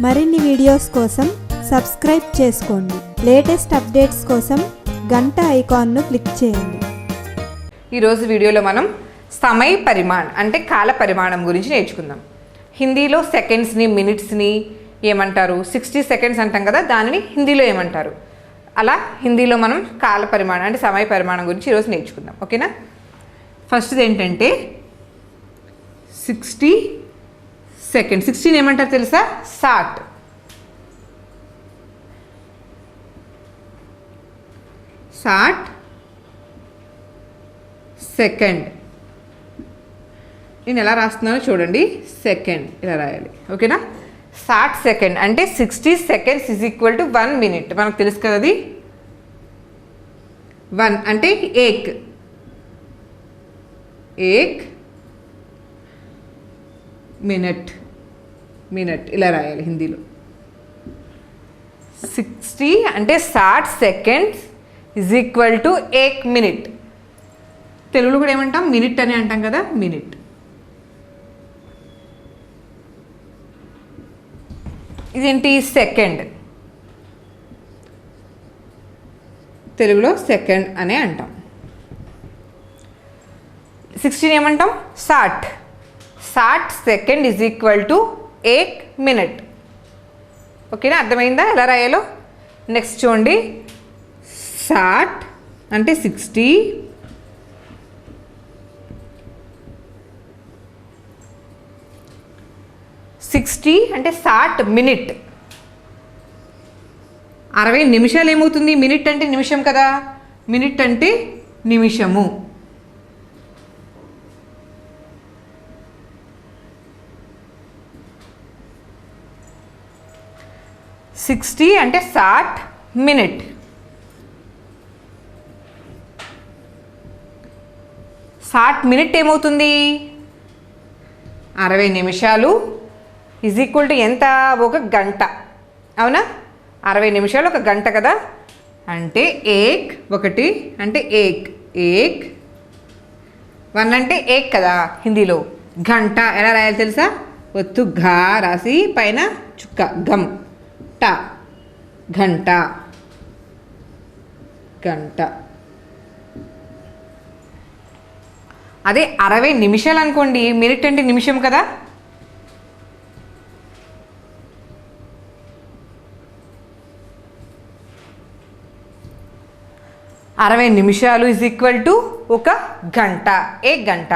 మరిన్ని వీడియోస్ కోసం సబ్స్క్రైబ్ చేసుకోండి. లేటెస్ట్ అప్డేట్స్ కోసం గంట ఐకాన్ను క్లిక్ చేయండి. ఈరోజు వీడియోలో మనం సమయ పరిమాణం అంటే కాల పరిమాణం గురించి నేర్చుకుందాం. హిందీలో సెకండ్స్ని మినిట్స్ని ఏమంటారు, 60 సెకండ్స్ అంటాం కదా, దానిని హిందీలో ఏమంటారు. అలా హిందీలో మనం కాల పరిమాణం అంటే సమయ పరిమాణం గురించి ఈరోజు నేర్చుకుందాం. ఓకేనా. ఫస్ట్ది ఏంటంటే 60 సెకండ్. 60 ఏమంటారు తెలుసా? 60. 60 సెకండ్. నేను ఎలా రాస్తున్నానో చూడండి. సెకండ్ ఇలా రాయాలి. ఓకేనా. 60 సెకండ్ అంటే 60 seconds is equal to 1 minute. మనకు తెలుసు కదా అది. 1 అంటే ఏక్ మినిట్ ఇలా రాయాలి హిందీలో. 60 అంటే 60 సెకండ్స్ ఈజ్ ఈక్వల్ టు ఏక్ మినిట్. తెలుగులో కూడా ఏమంటాం? మినిట్ అని అంటాం కదా, మినిట్. ఇదేంటి? సెకండ్. తెలుగులో సెకండ్ అనే అంటాం. 60 ఏమంటాం? 60. 60 సెకండ్ ఈజ్ ఈక్వల్ టు ఏక్ మినిట్. ఓకేనా, అర్థమైందా ఎలా రాయాలో? నెక్స్ట్ చూడండి. 60 అంటే 60 అంటే 60 మినిట్. 60 నిమిషాలు ఏమవుతుంది? మినిట్ అంటే నిమిషం కదా, మినిట్ అంటే నిమిషము. సిక్స్టీ అంటే 60 మినిట్. 60 మినిట్ ఏమవుతుంది? 60 నిమిషాలు ఈజ్ ఈక్వల్ టు ఎంత? ఒక గంట. అవునా, 60 నిమిషాలు ఒక గంట కదా. అంటే ఏక్, ఒకటి అంటే ఏక్, 1 అంటే ఏక్ కదా హిందీలో. గంట ఎలా రాయాలి తెలుసా? ఒత్తు ఘా రాసి పైన చుక్క గమ్ ట, గంట. అదే 60 నిమిషాలు అనుకోండి, మినిట్ అంటే నిమిషం కదా. అరవై నిమిషాలు ఈజ్ ఈక్వల్ టు ఒక గంట, ఏక్ గంట.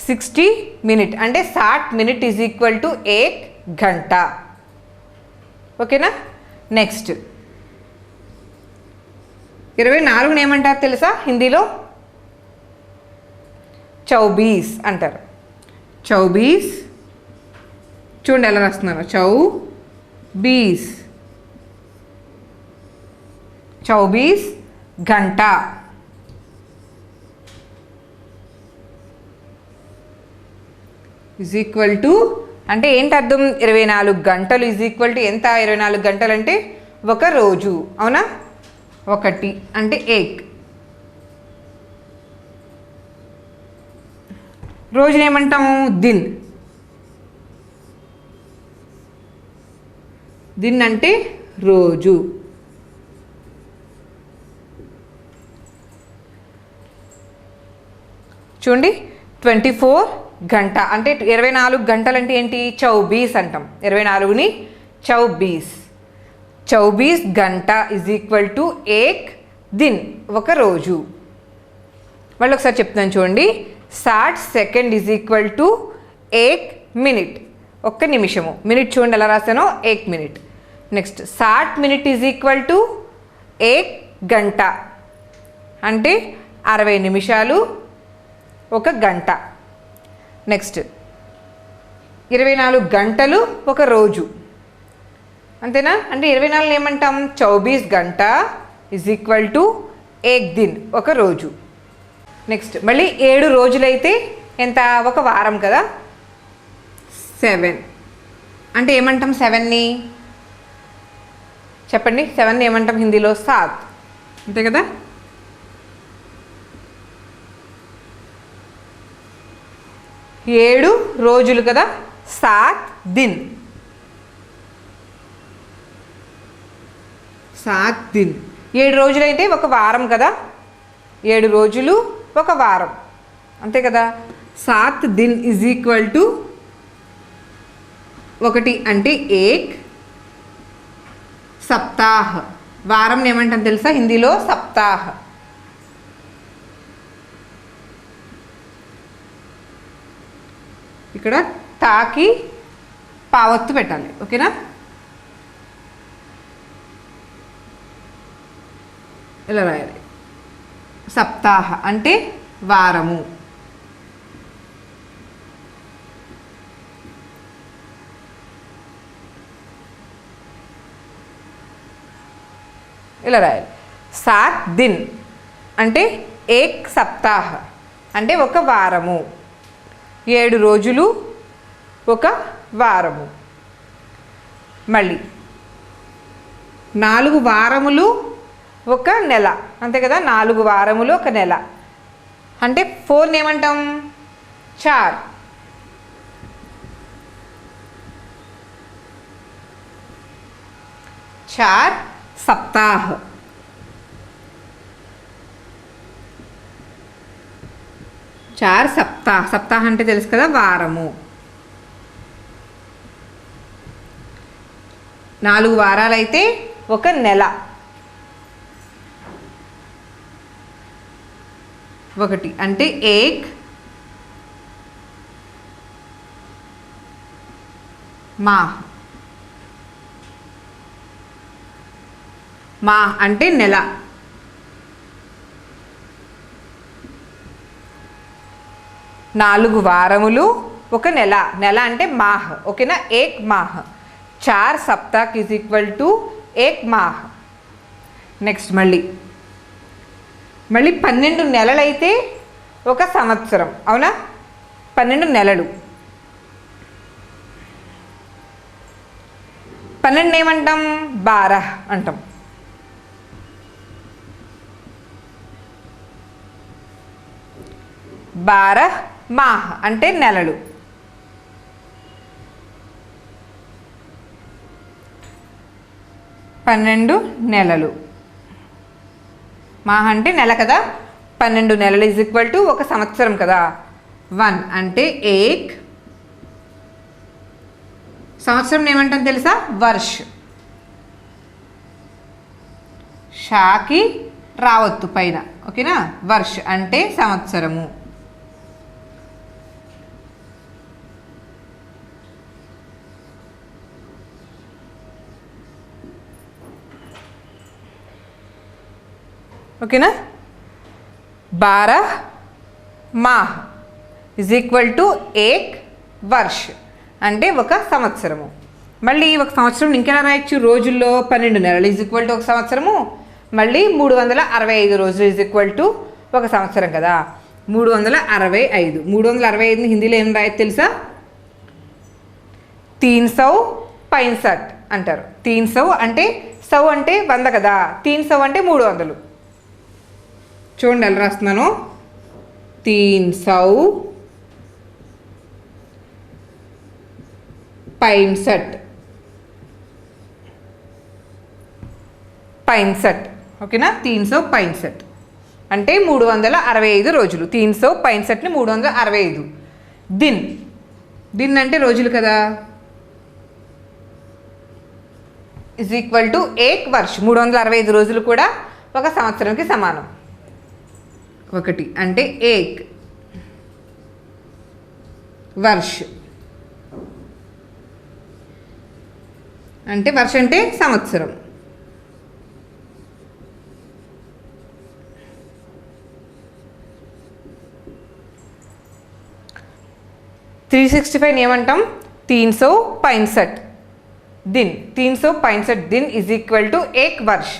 60 మినిట్ అంటే 60 మినిట్ ఈజ్ ఈక్వల్ టు ఏక్ గంట. ఓకేనా. నెక్స్ట్ 24 ఏమంటారు తెలుసా హిందీలో? 24 అంటారు. 24 చూడండి ఎలా రాస్తున్నాను. 24 గంట. ఈజ్ ఈక్వల్ టు అంటే ఏంటి అర్థం? 24 గంటలు ఈజ్ ఈక్వల్ టు ఎంత? 24 గంటలు అంటే ఒక రోజు. అవునా. 1 అంటే ఏక్. రోజుని ఏమంటాము? దిన్. దిన్ అంటే రోజు. చూడండి. 24 గంట అంటే 24 గంటలు అంటే ఏంటి? 24 అంటాం. 24ని 24 గంట ఈజ్ ఈక్వల్ టు ఏక్ దిన్, ఒక రోజు. మళ్ళీ ఒకసారి చెప్తున్నాను చూడండి. 60 సెకండ్ ఈజ్ ఈక్వల్ టు ఏక్ మినిట్, ఒక్క నిమిషము. మినిట్ చూడండి ఎలా రాసానో, ఏక్ minute. Next 60 minute is equal to ఏక్ గంట అంటే 60 నిమిషాలు ఒక గంట. నెక్స్ట్ 24 గంటలు ఒక రోజు. అంతేనా. అంటే 24 ఏమంటాం? 24 గంట ఈజ్ ఈక్వల్ టు ఏక్ దిన్, ఒక రోజు. నెక్స్ట్ మళ్ళీ 7 రోజులైతే ఎంత? ఒక వారం కదా. 7 అంటే ఏమంటాం? 7ని చెప్పండి. 7ని ఏమంటాం హిందీలో? 7. అంతే కదా. 7 రోజులు కదా, 7 दिन. सात दिन 7 రోజులైతే ఒక వారం కదా 7 రోజులు ఒక వారం అంతే కదా 7 दिन इज इक्वल टू ఒకటి అంటే एक सप्ताह వారం ఏమంటాం తెలుసా హిందీలో సప్తాహ్ ఇక్కడ తాకి పావత్తు పెట్టాలి ఓకేనా ఇలా రాయాలి సప్తాహ అంటే వారము ఇలా రాయాలి 7 दिन అంటే ఏక్ సప్తాహ అంటే ఒక వారము 7 రోజులు ఒక వారము మళ్ళీ 4 వారములు ఒక నెల అంతే కదా 4 వారములు ఒక నెల అంటే 4 ఏమంటాం 4 सप्ताह 4 सप्ताह सप्ताह అంటే తెలుసు కదా వారము 4 వారాలైతే ఒక నెల ఒకటి అంటే ఏక్ మాహ్ మా అంటే నెల 4 వారములు ఒక నెల నెల అంటే మాహ్ ఓకేనా ఏక్ మాహ్ 4 సప్తాహ్ ఈజ్ ఈక్వల్ టు ఏక్ మాహ్ నెక్స్ట్ మళ్ళీ 12 నెలలైతే ఒక సంవత్సరం అవునా 12 నెలలు 12 ఏమంటాం 12 అంటాం 12 మాహ్ అంటే నెలలు 12 నెలలు మాహ్ అంటే నెల కదా 12 నెలలు ఈజ్ ఈక్వల్ టు ఒక సంవత్సరం కదా 1 అంటే ఏక్ సంవత్సరం ఏమంటాం తెలుసా వర్ష్ షాకి రావత్తు పైన ఓకేనా వర్ష్ అంటే సంవత్సరము ఓకేనా 12 మాహ్ ఇజ్ ఈక్వల్ టు ఏక్ వర్ష్ అంటే ఒక సంవత్సరము మళ్ళీ ఒక సంవత్సరం ఇంకెలా రాయొచ్చు రోజుల్లో 12 నెలలు ఈజ్ ఈక్వల్ టు ఒక సంవత్సరము మళ్ళీ 365 రోజులు ఈజ్ ఈక్వల్ టు ఒక సంవత్సరం కదా 365 హిందీలో ఏం రాయొచ్చు తెలుసా 365 అంటారు 300 అంటే 100 అంటే 100 కదా 300 అంటే 300 చూడండి ఎలా రాస్తున్నాను 365 ఓకేనా 365 అంటే 365 రోజులు 365ని 365 దిన్ దిన్ అంటే రోజులు కదా ఇజ్ ఈక్వల్ టు ఏక్ వర్ష్ 365 రోజులు కూడా ఒక సంవత్సరంకి సమానం ఒకటి అంటే ఏక్ వర్ష్ అంటే వర్ష అంటే సంవత్సరం थ्री सिक्सटी फाइव ఏమంటాం 365 दिन 365 दिन इज इक्वल टू एक वर्ष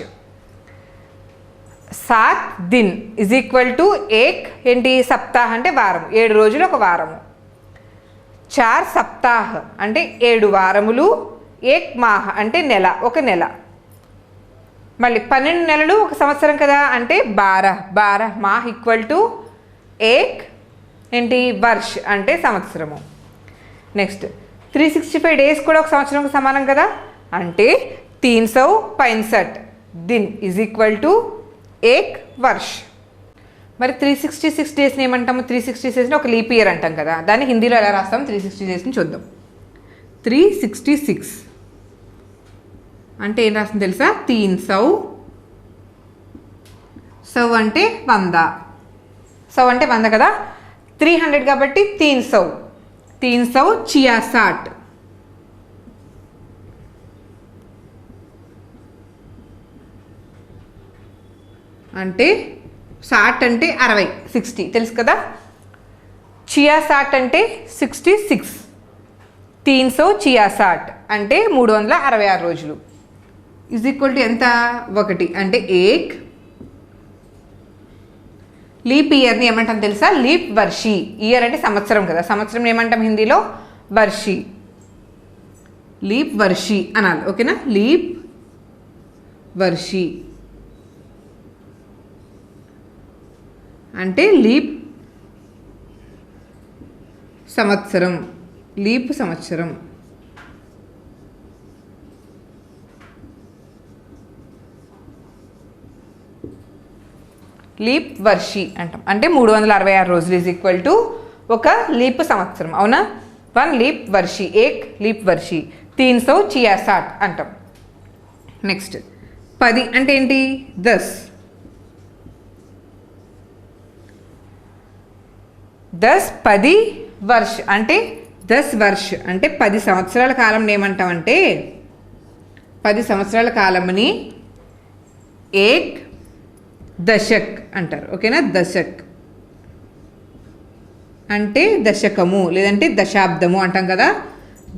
7 दिन इज इक्वल टू एक ఏంటి సప్తాహ అంటే వారం 7 రోజులు ఒక వారము 4 సప్తాహ అంటే 7 వారములు ఏక్ మాహ్ అంటే నెల ఒక నెల మళ్ళీ 12 నెలలు ఒక సంవత్సరం కదా అంటే 12 మాహ్ ఈక్వల్ టు ఏక్ ఏంటి వర్ష్ అంటే సంవత్సరము నెక్స్ట్ 365 డేస్ కూడా ఒక సంవత్సరంకి సమానం కదా అంటే 365 दिन इज इक्वल टू एक वर्ष మరి 366 డేస్ని ఏమంటాము 366 డేస్ని ఒక లీప్ ఇయర్ అంటాం కదా దాన్ని హిందీలో ఎలా రాస్తాం 360 డేస్ని చూద్దాం 366 అంటే ఏం రాస్తుంది తెలుసా 300 100 అంటే 100 100 అంటే 100 కదా 300 కాబట్టి 300 366 అంటే 60 అంటే 60 60 తెలుసు కదా 66 అంటే 66 366 అంటే 366 రోజులు ఈజ్ ఈక్వల్ టు ఎంత 1 అంటే ఏక్ లీప్ ఇయర్ని ఏమంటాం తెలుసా లీప్ వర్షి ఇయర్ అంటే సంవత్సరం కదా సంవత్సరం ఏమంటాం హిందీలో వర్షి లీప్ వర్షి అనాలి ఓకేనా లీప్ వర్షి అంటే లీప్ సంవత్సరం లీప్ సంవత్సరం లీప్ వర్షి అంటాం అంటే 366 రోజులు ఈజ్ ఈక్వల్ టు ఒక లీప్ సంవత్సరం అవునా 1 లీప్ వర్షి ఏక్ లీప్ వర్షి 366 అంటాం నెక్స్ట్ 10 అంటే ఏంటి 10 10 వర్ష్ అంటే 10 వర్ష్ అంటే 10 సంవత్సరాల కాలం ఏమంటామంటే 10 సంవత్సరాల కాలంని ఏక్ దశక్ అంటారు ఓకేనా దశక్ అంటే దశకము లేదంటే దశాబ్దము అంటాం కదా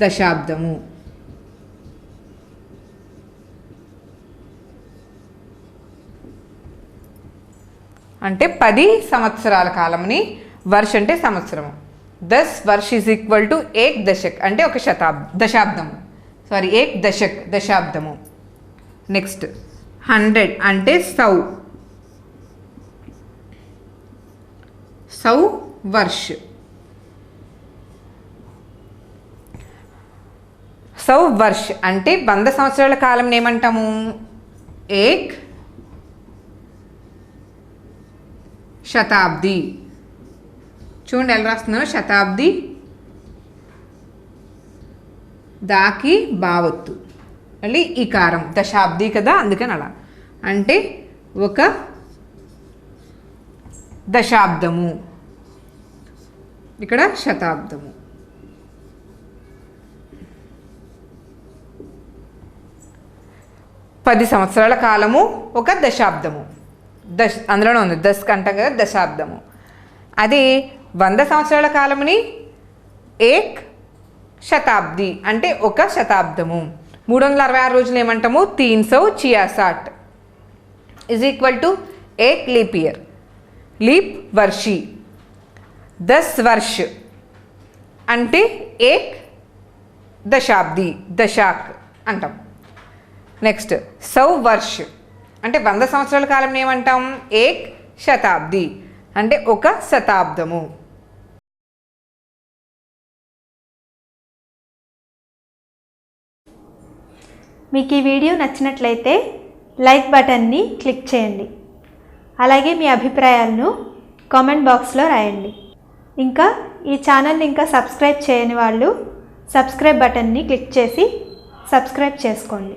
దశాబ్దము అంటే 10 సంవత్సరాల కాలంని వర్ష అంటే సంవత్సరము 10 వర్ష ఈజ్ ఈక్వల్ టు ఏక్ దశక్ అంటే ఒక దశాబ్దము సారీ ఏక్ దశక్ దశాబ్దము నెక్స్ట్ 100 అంటే 100 వర్ష 100 వర్ష అంటే 100 సంవత్సరాల కాలం ఏమంటాము ఏక్ శతాబ్ది చూడండి ఎలా రాస్తున్నాను శతాబ్ది దాకి బావత్తు మళ్ళీ ఈకారం దశాబ్ది కదా అందుకని అలా అంటే ఒక దశాబ్దము ఇక్కడ శతాబ్దము పది సంవత్సరాల కాలము ఒక దశాబ్దము అందులోనే ఉంది దశ అంటాం కదా దశాబ్దము అదే 100 సంవత్సరాల కాలముని ఏక్ శతాబ్ది అంటే ఒక శతాబ్దము 366 రోజులు ఏమంటాము 366 ఈజ్ ఈక్వల్ టు ఏక్ లీప్ ఇయర్ లీప్ వర్షి 10 వర్ష అంటే ఏక్ దశాబ్ది దశాక్ అంటాం నెక్స్ట్ 100 వర్ష అంటే 100 సంవత్సరాల కాలం ఏమంటాం ఏక్ శతాబ్ది అంటే ఒక శతాబ్దము మీకు ఈ వీడియో నచ్చినట్లయితే లైక్ బటన్ని క్లిక్ చేయండి అలాగే మీ అభిప్రాయాలను కామెంట్ బాక్స్లో రాయండి ఇంకా ఈ ఛానల్ని ఇంకా సబ్స్క్రైబ్ చేయని వాళ్ళు సబ్స్క్రైబ్ బటన్ని క్లిక్ చేసి సబ్స్క్రైబ్ చేసుకోండి